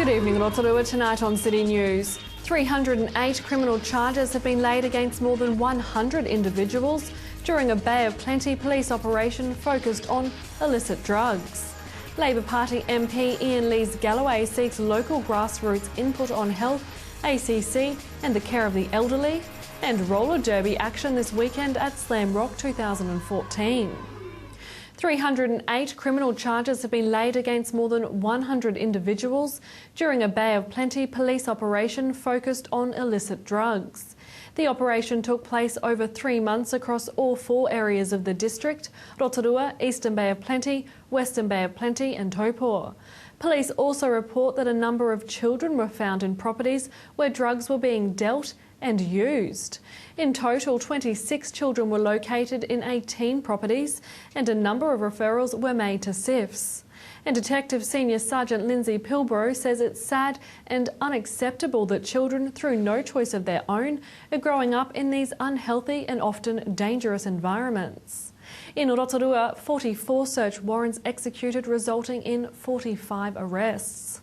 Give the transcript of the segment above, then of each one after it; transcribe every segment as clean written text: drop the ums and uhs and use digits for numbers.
Good evening, Rotorua. Tonight on City News. 308 criminal charges have been laid against more than 100 individuals during a Bay of Plenty police operation focused on illicit drugs. Labour Party MP Ian Lees-Galloway seeks local grassroots input on health, ACC and the care of the elderly, and roller derby action this weekend at Slam Rock 2014. 308 criminal charges have been laid against more than 100 individuals during a Bay of Plenty police operation focused on illicit drugs. The operation took place over 3 months across all 4 areas of the district: Rotorua, Eastern Bay of Plenty, Western Bay of Plenty and Taupō. Police also report that a number of children were found in properties where drugs were being dealt and used. In total, 26 children were located in 18 properties and a number of referrals were made to SIFs. And Detective Senior Sergeant Lindsay Pilbrow says it's sad and unacceptable that children, through no choice of their own, are growing up in these unhealthy and often dangerous environments. In Rotorua, 44 search warrants executed, resulting in 45 arrests.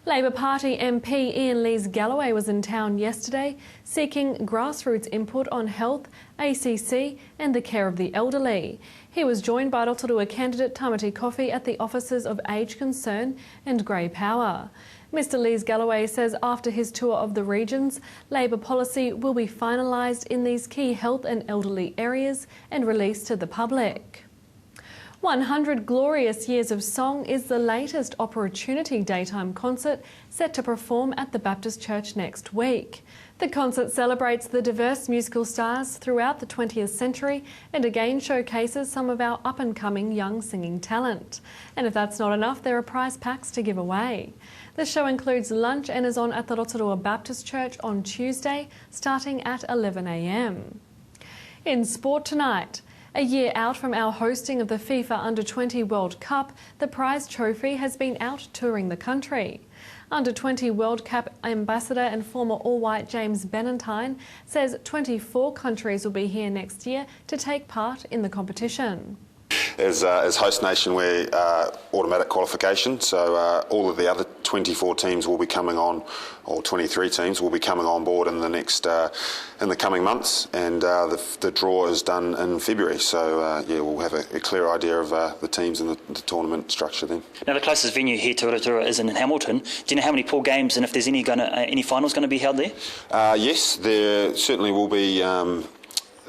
Labour Party MP Ian Lees-Galloway was in town yesterday seeking grassroots input on health, ACC and the care of the elderly. He was joined by Rotorua candidate Tamati Coffey at the offices of Age Concern and Grey Power. Mr Lees-Galloway says after his tour of the regions, Labour policy will be finalised in these key health and elderly areas and released to the public. 100 Glorious Years of Song is the latest opportunity daytime concert set to perform at the Baptist Church next week. The concert celebrates the diverse musical stars throughout the 20th century and again showcases some of our up-and-coming young singing talent. And if that's not enough, there are prize packs to give away. The show includes lunch and is on at the Rotorua Baptist Church on Tuesday, starting at 11 a.m. In sport tonight, a year out from our hosting of the FIFA Under-20 World Cup, the prize trophy has been out touring the country. Under-20 World Cup ambassador and former All-White James Benentine says 24 countries will be here next year to take part in the competition. As host nation, we're automatic qualification, so all of the other 24 teams will be coming on, or 23 teams will be coming on board in the next in the coming months, and the draw is done in February. So yeah, we'll have a clear idea of the teams and the tournament structure then. Now the closest venue here to Rotorua is in Hamilton. Do you know how many pool games and if there's any finals going to be held there? Yes, there certainly will be.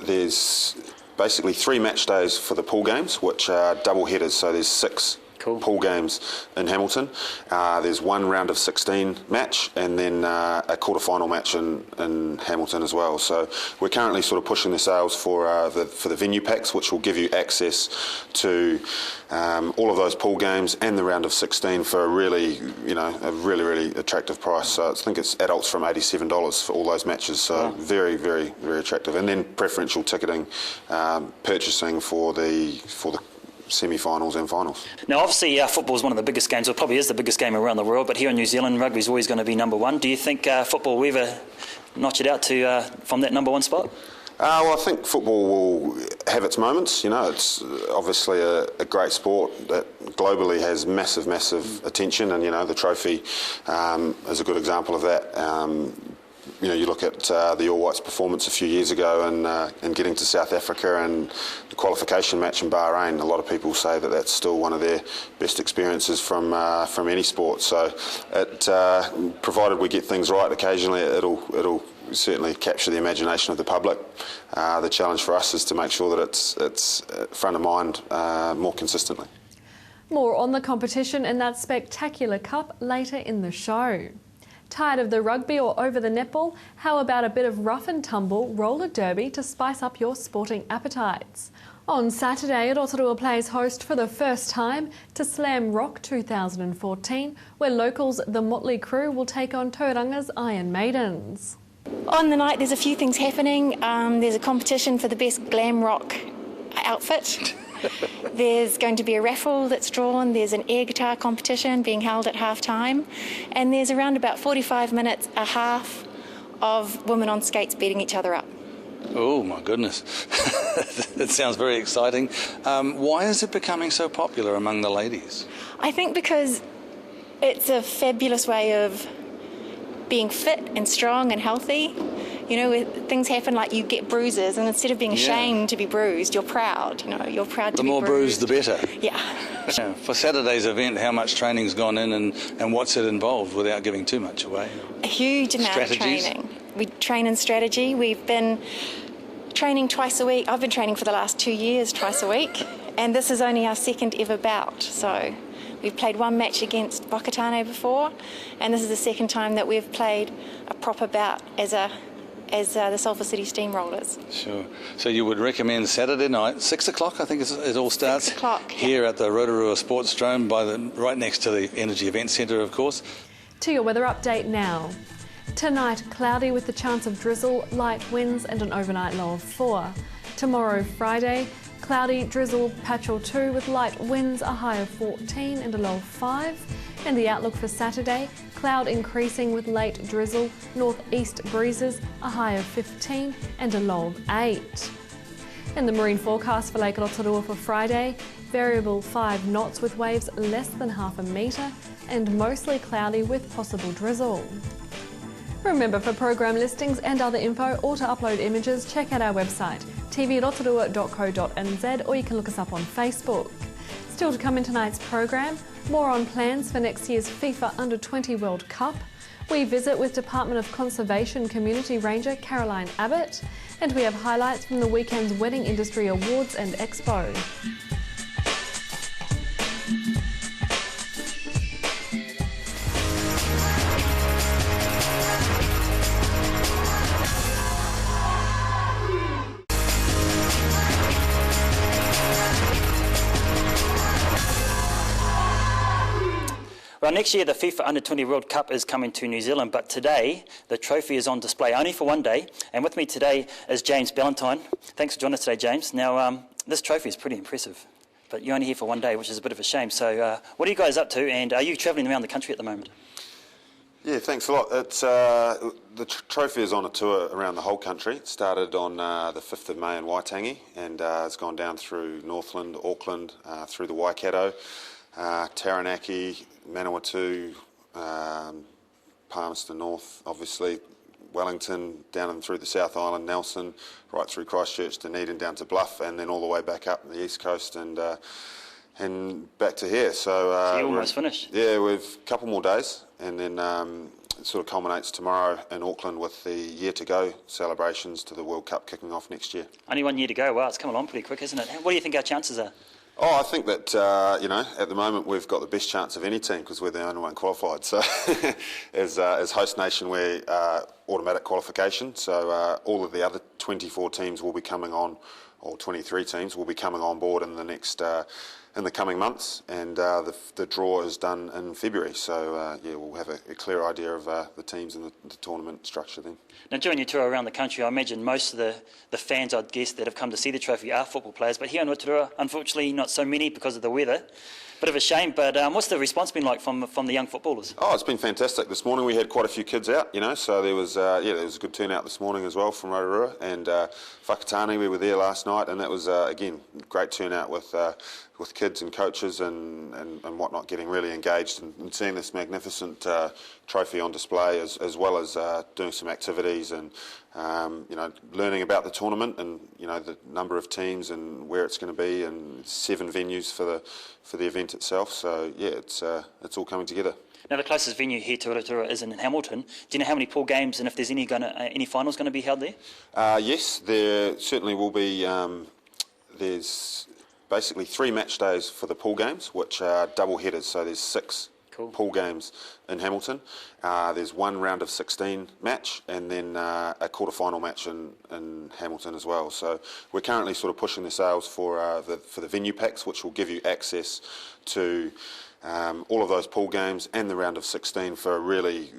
There's basically 3 match days for the pool games, which are double headers, so there's 6 pool games in Hamilton. There's 1 round of 16 match and then a quarter-final match in Hamilton as well. So we're currently sort of pushing the sales for the venue packs, which will give you access to all of those pool games and the round of 16 for a really attractive price. So I think it's adults from $87 for all those matches. So very, very, very attractive. And then preferential ticketing purchasing for the semi-finals and finals. Now obviously football is one of the biggest games, or probably is the biggest game around the world, but here in New Zealand rugby is always going to be number 1. Do you think football will ever notch it out from that number 1 spot? Well, I think football will have its moments. You know, it's obviously a great sport that globally has massive, massive attention, and you know the trophy is a good example of that. You know, you look at the All Whites' performance a few years ago and getting to South Africa and the qualification match in Bahrain. A lot of people say that that's still one of their best experiences from any sport. So, provided we get things right occasionally, it'll certainly capture the imagination of the public. The challenge for us is to make sure that it's front of mind more consistently. More on the competition and that spectacular cup later in the show. Tired of the rugby or over the netball? How about a bit of rough and tumble roller derby to spice up your sporting appetites? On Saturday, Rotorua plays host for the first time to Slam Rock 2014, where locals the Motley Crew will take on Tauranga's Iron Maidens. On the night there's a few things happening. There's a competition for the best glam rock outfit. There's going to be a raffle that's drawn, there's an air guitar competition being held at half-time, and there's around about 45 minutes, a half, of women on skates beating each other up. Oh my goodness, that sounds very exciting. Why is it becoming so popular among the ladies? I think because It's a fabulous way of being fit and strong and healthy. You know, things happen like you get bruises, and instead of being ashamed to be bruised, you're proud. You know, you're proud to be bruised. The more bruised, the better. Yeah. For Saturday's event, how much training's gone in and what's it involved without giving too much away? A huge amount of training. We train in strategy. We've been training twice a week. I've been training for the last 2 years twice a week, and this is only our second ever bout. So we've played one match against Whakatane before, and this is the second time that we've played a proper bout as the Sulphur City Steamrollers. Sure. So you would recommend Saturday night, 6 o'clock, I think it all starts. 6 o'clock. Here at the Rotorua Sports Drome, right next to the Energy Event Centre, of course. To your weather update now. Tonight, cloudy with the chance of drizzle, light winds and an overnight low of 4. Tomorrow, Friday, cloudy, drizzle, patch or 2 with light winds, a high of 14 and a low of 5. And the outlook for Saturday, cloud increasing with late drizzle, northeast breezes, a high of 15 and a low of 8. And the marine forecast for Lake Rotorua for Friday, variable 5 knots with waves less than half a metre and mostly cloudy with possible drizzle. Remember, for program listings and other info or to upload images, check out our website tvrotorua.co.nz, or you can look us up on Facebook. Still to come in tonight's program, more on plans for next year's FIFA Under-20 World Cup. We visit with Department of Conservation Community Ranger Caroline Abbott, and we have highlights from the weekend's Wedding Industry Awards and Expo. Well, next year the FIFA Under-20 World Cup is coming to New Zealand, but today the trophy is on display only for one day. And with me today is James Ballantyne. Thanks for joining us today, James. Now, this trophy is pretty impressive, but you're only here for one day, which is a bit of a shame. So what are you guys up to, and are you travelling around the country at the moment? Yeah, thanks a lot. It's the trophy is on a tour around the whole country. It started on the 5th of May in Waitangi, and it's gone down through Northland, Auckland, through the Waikato, Taranaki, Manawatu, Palmerston North, obviously, Wellington, down and through the South Island, Nelson, right through Christchurch, Dunedin, down to Bluff, and then all the way back up the East Coast and back to here. So you're almost finished. Yeah, we've a couple more days, and then it sort of culminates tomorrow in Auckland with the year to go celebrations to the World Cup kicking off next year. Only 1 year to go. Wow, it's come along pretty quick, isn't it? What do you think our chances are? Oh, I think that, at the moment we've got the best chance of any team because we're the only one qualified. So as host nation, we're automatic qualification. So all of the other 24 teams will be coming on, or 23 teams will be coming on board in the next in the coming months, and the draw is done in February. So we'll have a clear idea of the teams and the tournament structure then. Now, during your tour around the country, I imagine most of the fans, I'd guess, that have come to see the trophy are football players, but here in Rotorua, unfortunately, not so many because of the weather. Bit of a shame, but what's the response been like from the young footballers? Oh, it's been fantastic. This morning we had quite a few kids out, so there was a good turnout this morning as well from Rotorua, and Whakatane, we were there last night, and that was again great turnout with kids and coaches and whatnot, getting really engaged and seeing this magnificent trophy on display, as well as doing some activities and learning about the tournament and the number of teams and where it's going to be, and 7 venues for the event itself. So yeah, it's all coming together. Now, the closest venue here to Rotorua is in Hamilton. Do you know how many pool games and if there's any finals going to be held there? Yes, there certainly will be. There's basically 3 match days for the pool games, which are double headers. So there's 6 pool games in Hamilton. There's 1 round of 16 match, and then a quarter-final match in Hamilton as well. So we're currently sort of pushing the sales for the venue packs, which will give you access to all of those pool games and the round of 16 for a really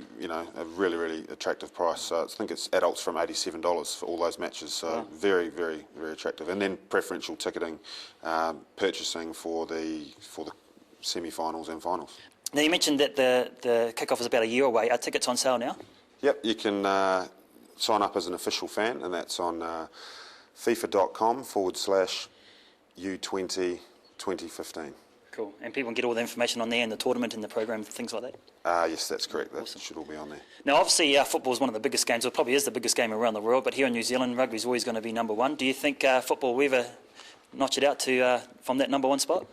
attractive price. So I think it's adults from $87 for all those matches. So very, very, very attractive. And then preferential ticketing, purchasing for the semi-finals and finals. Now, you mentioned that the kick-off is about a year away. Are tickets on sale now? Yep, you can sign up as an official fan, and that's on FIFA.com/U20 2015. Cool. And people can get all the information on there and the tournament and the program, things like that? Yes, that's correct. That should all be on there. Now, obviously, football is one of the biggest games, or probably is the biggest game around the world, but here in New Zealand, rugby is always going to be number one. Do you think football will ever notch it out to from that number one spot?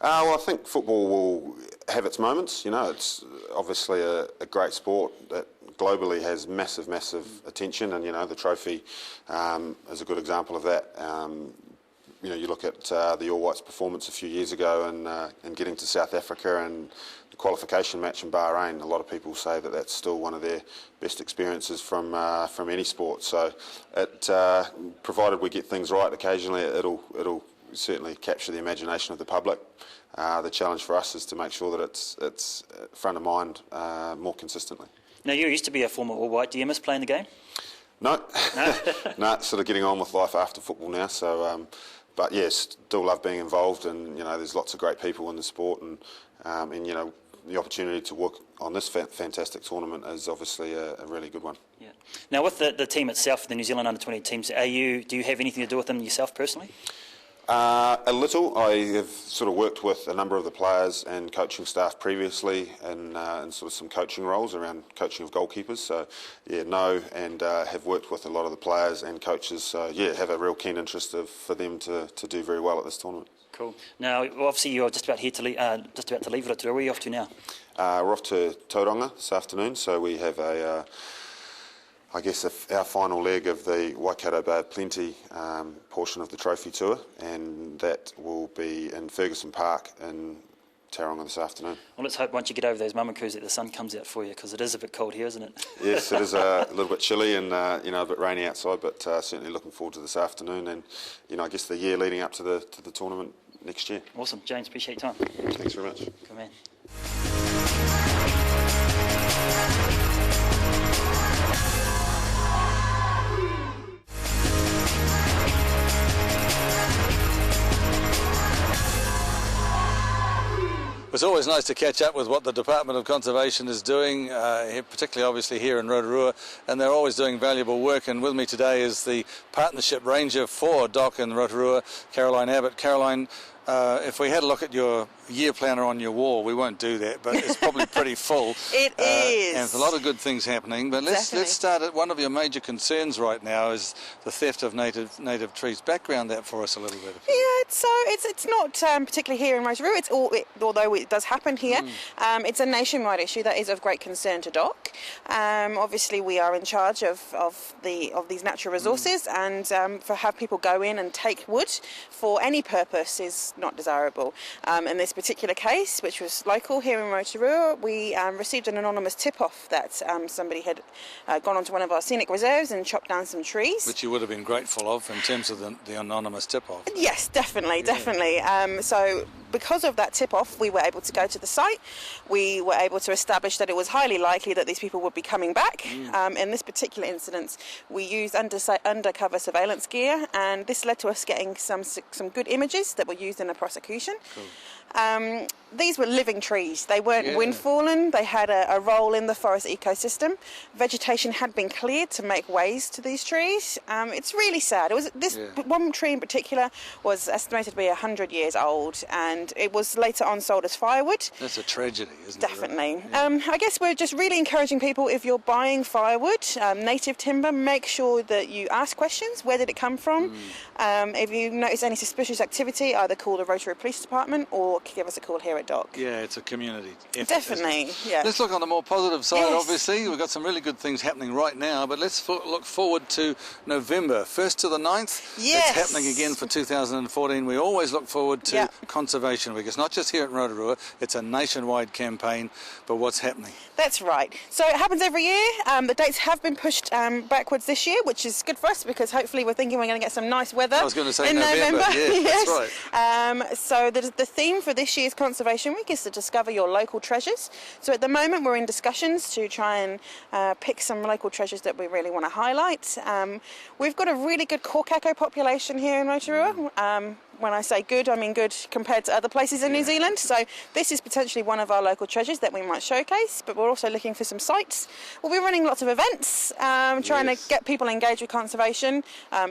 Well, I think football will have its moments. You know, it's obviously a great sport that globally has massive attention, and, you know, the trophy is a good example of that. You know, you look at the All Whites' performance a few years ago and getting to South Africa and the qualification match in Bahrain. A lot of people say that that's still one of their best experiences from any sport. So, provided we get things right occasionally, it'll certainly capture the imagination of the public. The challenge for us is to make sure that it's front of mind more consistently. Now, you used to be a former All White. Do you miss playing the game? No, no, sort of getting on with life after football now. So, but yes, still love being involved, and, you know, there's lots of great people in the sport, and you know, the opportunity to work on this fantastic tournament is obviously a really good one. Yeah. Now, with the team itself, the New Zealand under-20 teams, do you have anything to do with them yourself personally? A little. I have sort of worked with a number of the players and coaching staff previously in sort of some coaching roles around coaching of goalkeepers. So, yeah, and have worked with a lot of the players and coaches. So, yeah, have a real keen interest for them to do very well at this tournament. Cool. Now, obviously, you're just about to leave Rotorua. Where are you off to now? We're off to Tauranga this afternoon. So we have our final leg of the Waikato Bay of Plenty portion of the trophy tour, and that will be in Ferguson Park in Tauranga this afternoon. Well, let's hope once you get over those mummacoos that the sun comes out for you, because it is a bit cold here, isn't it? Yes, it is a little bit chilly and you know, a bit rainy outside, but certainly looking forward to this afternoon and, you know, I guess the year leading up to the tournament next year. Awesome, James. Appreciate your time. Thanks very much. Good man. It's always nice to catch up with what the Department of Conservation is doing, particularly obviously here in Rotorua, and they're always doing valuable work. And with me today is the Partnership Ranger for DOC in Rotorua, Caroline Abbott. Caroline, if we had a look at your year planner on your wall, we won't do that, but it's probably pretty full. It is. And there's a lot of good things happening, but let's start at one of your major concerns right now is the theft of native trees. Background that for us a little bit. Yeah, it's not particularly here in Rotorua. Although it does happen here, it's a nationwide issue that is of great concern to DOC. Obviously, we are in charge of these natural resources, and for have people go in and take wood for any purpose is not desirable. In this particular case, which was local here in Rotorua, we received an anonymous tip-off that somebody had gone onto one of our scenic reserves and chopped down some trees. Which you would have been grateful of in terms of the anonymous tip-off. Yes, definitely. So because of that tip-off, we were able to go to the site. We were able to establish that it was highly likely that these people would be coming back. In this particular incident, we used undercover surveillance gear, and this led to us getting some good images that were used in the prosecution. Cool. These were living trees. They weren't wind-fallen. They had a role in the forest ecosystem. Vegetation had been cleared to make ways to these trees. It's really sad. One tree in particular was estimated to be 100 years old, and it was later on sold as firewood. That's a tragedy, isn't Definitely. it? Definitely. I guess we're just really encouraging people, if you're buying firewood, native timber, make sure that you ask questions. Where did it come from? If you notice any suspicious activity, either call the Rotorua Police Department or give us a call here at DOC. Yeah, it's a community effort. Definitely, yeah. Let's look on the more positive side, Yes. obviously. We've got some really good things happening right now, but let's look forward to November, 1st to the 9th. Yes. It's happening again for 2014. We always look forward to Conservation Week. It's not just here at Rotorua, it's a nationwide campaign, but what's happening? That's right. So it happens every year. The dates have been pushed backwards this year, which is good for us because hopefully we're thinking we're going to get some nice weather. I was going to say in November. Yeah, yes. That's right. So the theme for this year's Conservation Week is to discover your local treasures. So at the moment we're in discussions to try and pick some local treasures that we really want to highlight. We've got a really good kōkako population here in Rotorua. when I say good, I mean good compared to other places in New Zealand. So this is potentially one of our local treasures that we might showcase, but we're also looking for some sites. We'll be running lots of events, trying to get people engaged with conservation.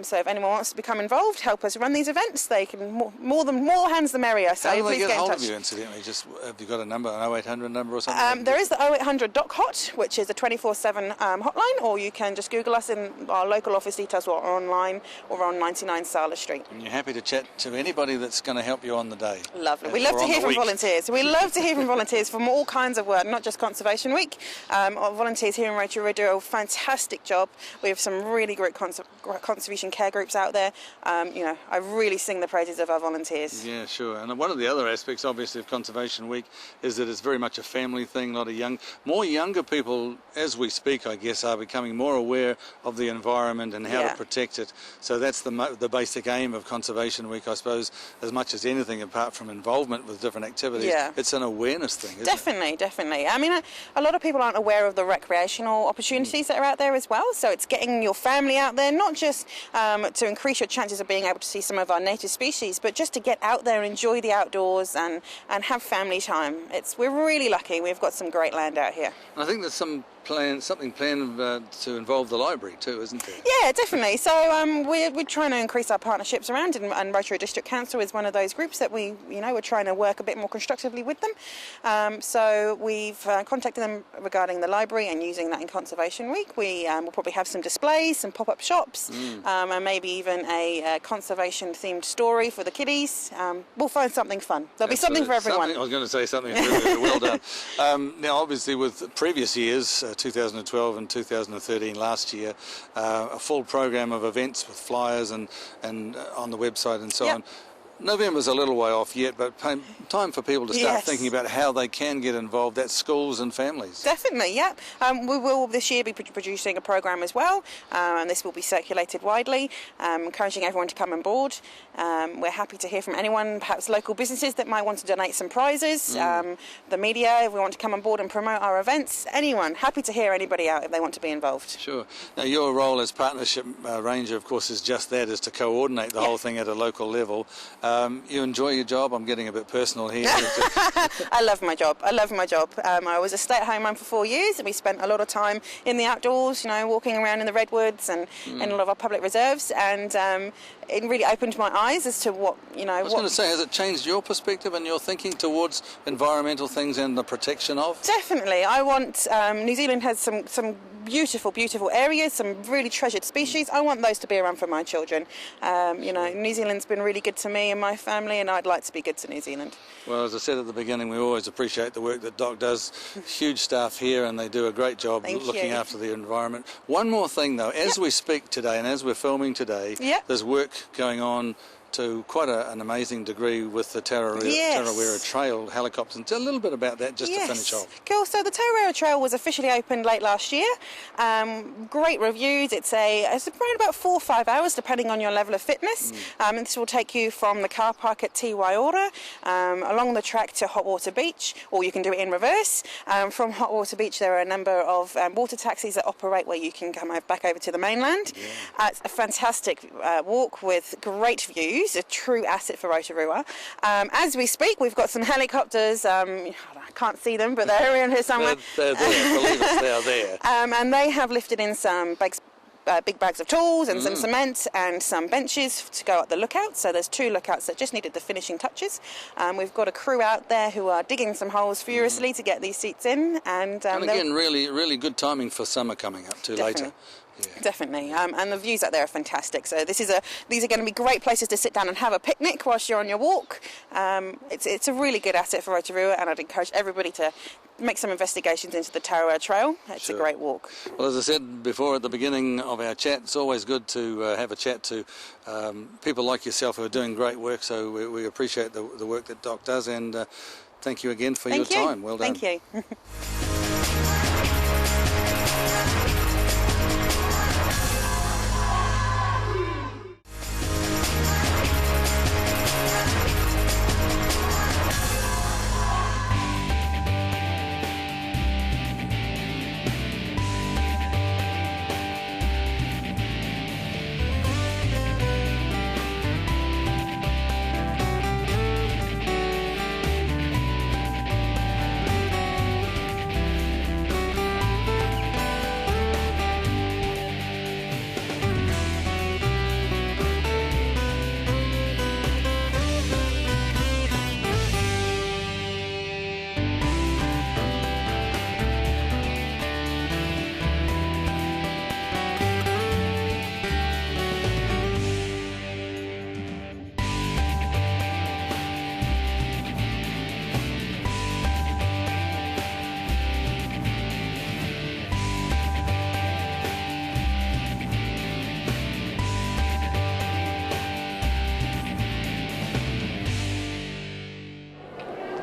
So if anyone wants to become involved, help us run these events, they can more hands the merrier. So How do they please get hold in of touch. you, incidentally? Just, have you got a number, an 0800 number or something? There is the 0800 .hot, which is a 24/7 hotline, or you can just Google us in our local office details or online or on 99 Sala Street. And you're happy to chat to anybody that's going to help you on the day. Lovely. We love to hear from volunteers. We love to hear from volunteers from all kinds of work, not just Conservation Week. Our volunteers here in Rotorua do a fantastic job. We have some really great conservation care groups out there. I really sing the praises of our volunteers. Yeah, sure. And one of the other aspects, obviously, of Conservation Week is that it's very much a family thing, not a more younger people, as we speak, I guess, are becoming more aware of the environment and how to protect it. So that's the basic aim of Conservation Week, I suppose, as much as anything apart from involvement with different activities. Yeah. It's an awareness thing, isn't it? Definitely. I mean, a lot of people aren't aware of the recreational opportunities that are out there as well. So it's getting your family out there, not just to increase your chances of being able to see some of our native species, but just to get out there and enjoy the outdoors and have family time. We're really lucky. We've got some great land out here. I think there's something planned to involve the library too, isn't there? Yeah, definitely. So we're trying to increase our partnerships around, and Rotorua District Council is one of those groups that we're trying to work a bit more constructively with them. So we've contacted them regarding the library and using that in Conservation Week. We'll probably have some displays, some pop-up shops, and maybe even a conservation-themed story for the kiddies. We'll find something fun. There'll be something for everyone. I was going to say something really well done. Now, obviously, with previous years, 2012 and 2013 last year, a full program of events with flyers and on the website and so on. November's a little way off yet, but time for people to start thinking about how they can get involved. That's schools and families. Definitely, yeah. We will this year be producing a program as well, and this will be circulated widely, encouraging everyone to come on board. We're happy to hear from anyone, perhaps local businesses that might want to donate some prizes, the media, if we want to come on board and promote our events. Anyone, happy to hear anybody out if they want to be involved. Sure. Now, your role as partnership ranger, of course, is just that, is to coordinate the whole thing at a local level. You enjoy your job? I'm getting a bit personal here. I love my job. I was a stay-at-home mum for 4 years, and we spent a lot of time in the outdoors, walking around in the redwoods and in a lot of our public reserves, and it really opened my eyes as to what. I was going to say, has it changed your perspective and your thinking towards environmental things and the protection of? Definitely. I want New Zealand has some beautiful areas, some really treasured species. I want those to be around for my children. New Zealand's been really good to me and my family, and I'd like to be good to New Zealand. Well, as I said at the beginning, we always appreciate the work that Doc does. Huge staff here, and they do a great job looking after the environment. One more thing, though, as we speak today and as we're filming today, there's work going on to quite an amazing degree with the Tarawera Trail helicopters. Tell a little bit about that just to finish off. Cool. So the Tarawera Trail was officially opened late last year. Great reviews. It's around about 4 or 5 hours depending on your level of fitness. And this will take you from the car park at Te Waiora along the track to Hot Water Beach, or you can do it in reverse. From Hot Water Beach there are a number of water taxis that operate where you can come back over to the mainland. It's a fantastic walk with great views. A true asset for Rotorua. As we speak, we've got some helicopters. I can't see them, but they're around here somewhere. They're there. Believe us, they're there. And they have lifted in some big bags of tools and some cement and some benches to go up the lookout. So there's 2 lookouts that just needed the finishing touches. We've got a crew out there who are digging some holes furiously to get these seats in. And again, really good timing for summer coming up too later. Yeah. Definitely, and the views out there are fantastic. So these are going to be great places to sit down and have a picnic whilst you're on your walk. It's a really good asset for Rotorua, and I'd encourage everybody to make some investigations into the Tarawera Trail. It's a great walk. Well, as I said before at the beginning of our chat, it's always good to have a chat to people like yourself who are doing great work. So we appreciate the work that Doc does, and thank you again for your time. Well done. Thank you.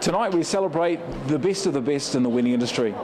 tonight we celebrate the best of the best in the wedding industry.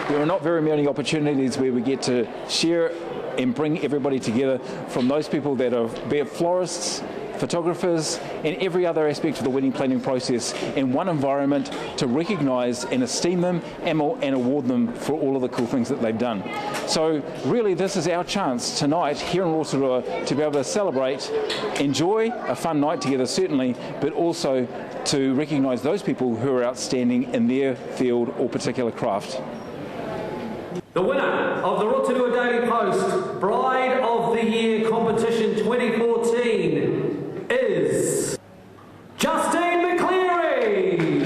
There are not very many opportunities where we get to share and bring everybody together, from those people that are, be it florists, photographers, and every other aspect of the wedding planning process in one environment, to recognise and esteem them and award them for all of the cool things that they've done. So really this is our chance tonight here in Rotorua to be able to celebrate, enjoy a fun night together certainly, but also to recognise those people who are outstanding in their field or particular craft. The winner of the Rotorua Daily Post Bride of the Year Competition 2014 is Justine McCleary.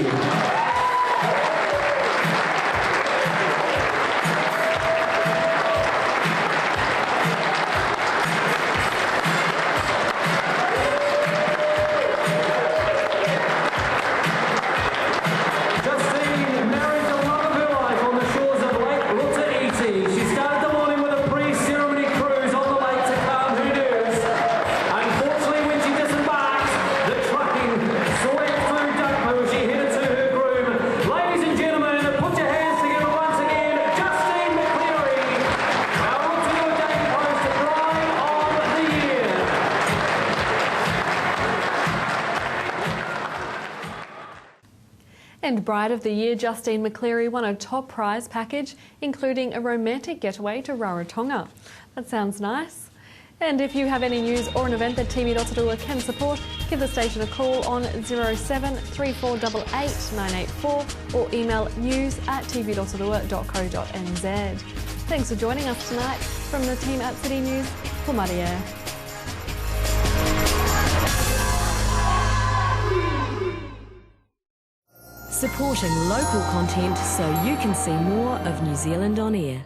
Justine married the love of her life on the shores of Lake Rotorua. She started the morning with a pre-ceremony cruise on the lake to calm her nerves. Unfortunately, when she disembarked, the train swept through Duckpoo as she headed to her groom. Ladies and gentlemen, put your hands together once again, Justine McCleary, our Rotorua Daily Post Bride of the Year. And Bride of the Year Justine McCleary won a top prize package, including a romantic getaway to Rotorua. That sounds nice. And if you have any news or an event that TV Rotorua can support, give the station a call on 07 3488 984 or email news@tvrotorua.co.nz. Thanks for joining us tonight. From the team at City News, for Maria. Supporting local content so you can see more of New Zealand on air.